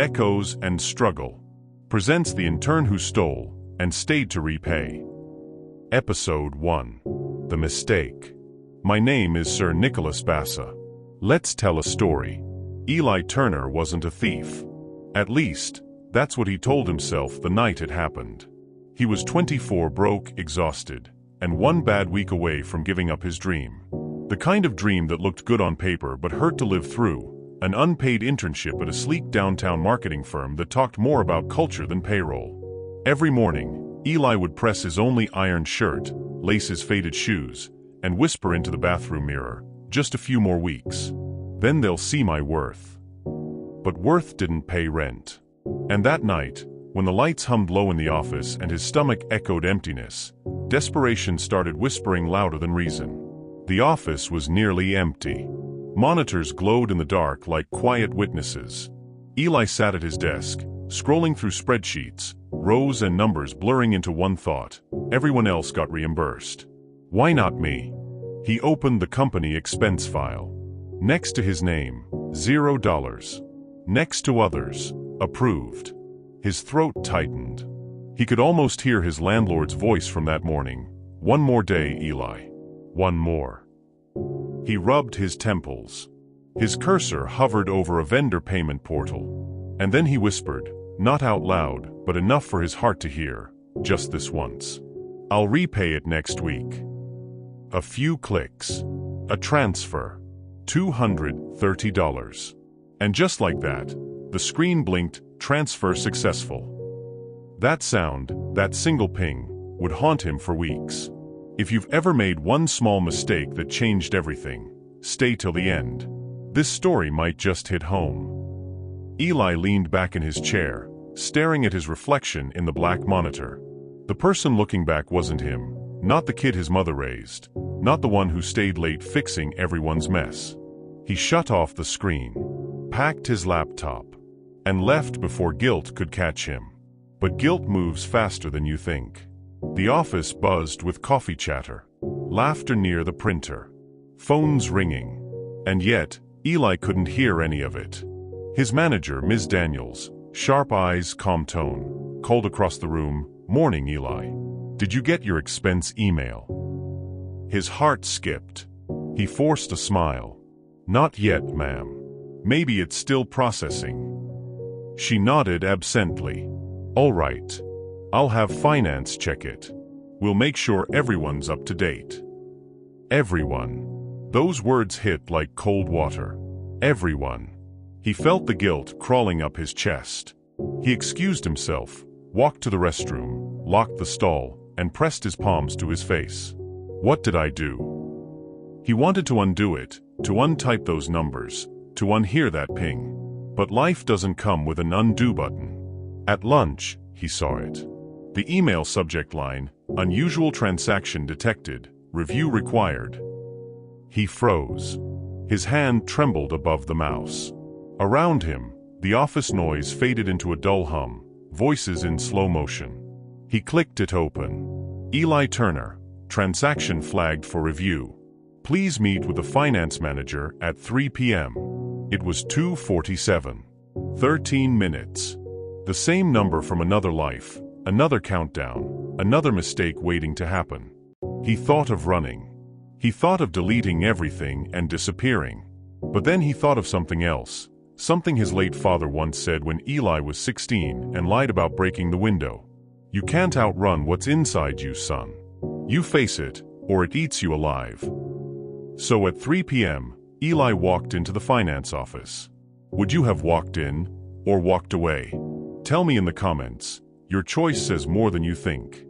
Echoes and Struggle presents The Intern Who Stole and Stayed to Repay. Episode 1. The Mistake. My name is Sir Nicholas Bassa. Let's tell a story. Eli Turner wasn't a thief. At least, that's what he told himself the night it happened. He was 24, broke, exhausted, and one bad week away from giving up his dream. The kind of dream that looked good on paper but hurt to live through. An unpaid internship at a sleek downtown marketing firm that talked more about culture than payroll. Every morning, Eli would press his only ironed shirt, lace his faded shoes, and whisper into the bathroom mirror, "Just a few more weeks. Then they'll see my worth." But worth didn't pay rent. And that night, when the lights hummed low in the office and his stomach echoed emptiness, desperation started whispering louder than reason. The office was nearly empty. Monitors glowed in the dark like quiet witnesses. Eli sat at his desk, scrolling through spreadsheets, rows and numbers blurring into one thought: everyone else got reimbursed. Why not me? He opened the company expense file. Next to his name, $0. Next to others, approved. His throat tightened. He could almost hear his landlord's voice from that morning. "One more day, Eli. One more." He rubbed his temples. His cursor hovered over a vendor payment portal. And then he whispered, not out loud, but enough for his heart to hear, "Just this once. I'll repay it next week." A few clicks. A transfer. $230. And just like that, the screen blinked, "Transfer successful." That sound, that single ping, would haunt him for weeks. If you've ever made one small mistake that changed everything, stay till the end. This story might just hit home. Eli leaned back in his chair, staring at his reflection in the black monitor. The person looking back wasn't him, not the kid his mother raised, not the one who stayed late fixing everyone's mess. He shut off the screen, packed his laptop, and left before guilt could catch him. But guilt moves faster than you think. The office buzzed with coffee chatter, laughter near the printer, phones ringing. And yet, Eli couldn't hear any of it. His manager, Ms. Daniels, sharp eyes, calm tone, called across the room, "Morning, Eli. Did you get your expense email?" His heart skipped. He forced a smile. "Not yet, ma'am. Maybe it's still processing." She nodded absently. "All right. I'll have finance check it. We'll make sure everyone's up to date." Everyone. Those words hit like cold water. Everyone. He felt the guilt crawling up his chest. He excused himself, walked to the restroom, locked the stall, and pressed his palms to his face. What did I do? He wanted to undo it, to untype those numbers, to unhear that ping. But life doesn't come with an undo button. At lunch, he saw it. The email subject line, "Unusual transaction detected, review required." He froze. His hand trembled above the mouse. Around him, the office noise faded into a dull hum, voices in slow motion. He clicked it open. Eli Turner, transaction flagged for review. Please meet with the finance manager at 3 p.m. It was 2:47. 13 minutes. The same number from another life, another countdown, another mistake waiting to happen. He thought of running. He thought of deleting everything and disappearing. But then he thought of something else, something his late father once said when Eli was 16 and lied about breaking the window. "You can't outrun what's inside you, son. You face it, or it eats you alive." So at 3 p.m., Eli walked into the finance office. Would you have walked in, or walked away? Tell me in the comments. Your choice says more than you think.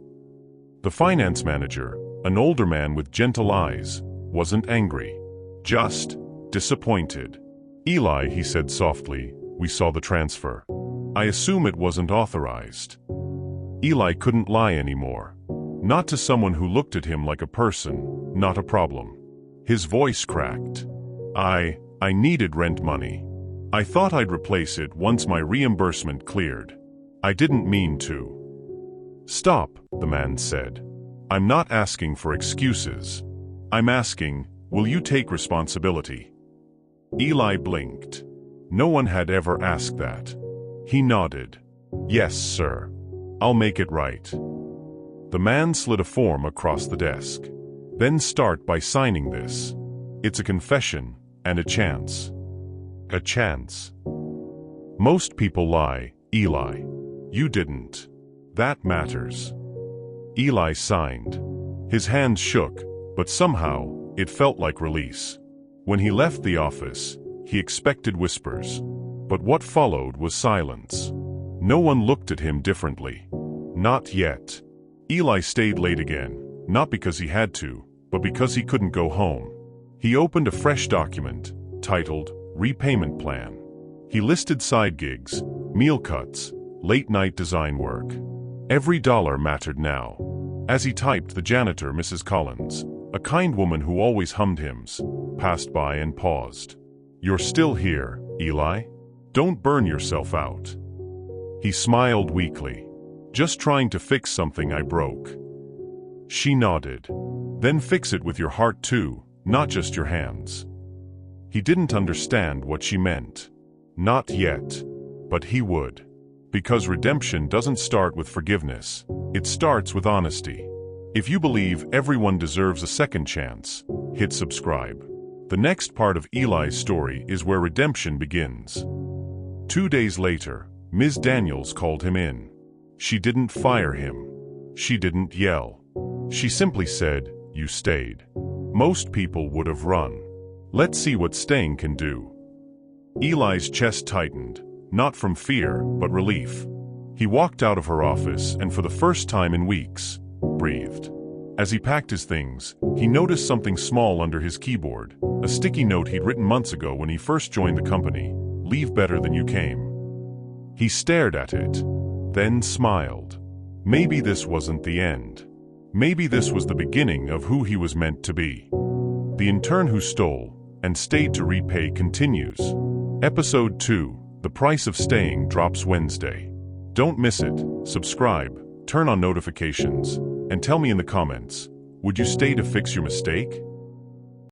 The finance manager, an older man with gentle eyes, wasn't angry. Just disappointed. "Eli," he said softly, "we saw the transfer. I assume it wasn't authorized." Eli couldn't lie anymore. Not to someone who looked at him like a person, not a problem. His voice cracked. I needed rent money. I thought I'd replace it once my reimbursement cleared. I didn't mean to." "Stop," the man said. "I'm not asking for excuses. I'm asking, will you take responsibility?" Eli blinked. No one had ever asked that. He nodded. Yes, sir. I'll make it right. The man slid a form across the desk. Then start by signing this. It's a confession and a chance. A chance. Most people lie, Eli. You didn't. That matters. Eli signed. His hands shook, but somehow it felt like release. When he left the office, he expected whispers. But what followed was silence. No one looked at him differently. Not yet. Eli stayed late again, not because he had to, but because he couldn't go home. He opened a fresh document, titled Repayment Plan. He listed side gigs, meal cuts, late-night design work. Every dollar mattered now. As he typed, the janitor, Mrs. Collins, a kind woman who always hummed hymns, passed by and paused. You're still here, Eli? Don't burn yourself out. He smiled weakly. Just trying to fix something I broke. She nodded. Then fix it with your heart too, not just your hands. He didn't understand what she meant. Not yet. But he would. Because redemption doesn't start with forgiveness. It starts with honesty. If you believe everyone deserves a second chance, hit subscribe. The next part of Eli's story is where redemption begins. 2 days later, Ms. Daniels called him in. She didn't fire him. She didn't yell. She simply said, "You stayed." Most people would have run. Let's see what staying can do. Eli's chest tightened, not from fear, but relief. He walked out of her office and for the first time in weeks, breathed. As he packed his things, he noticed something small under his keyboard, a sticky note he'd written months ago when he first joined the company, "Leave better than you came." He stared at it, then smiled. Maybe this wasn't the end. Maybe this was the beginning of who he was meant to be. The Intern Who Stole and Stayed to Repay continues. Episode 2, The Price of Staying, drops Wednesday. Don't miss it. Subscribe, turn on notifications, and tell me in the comments, would you stay to fix your mistake?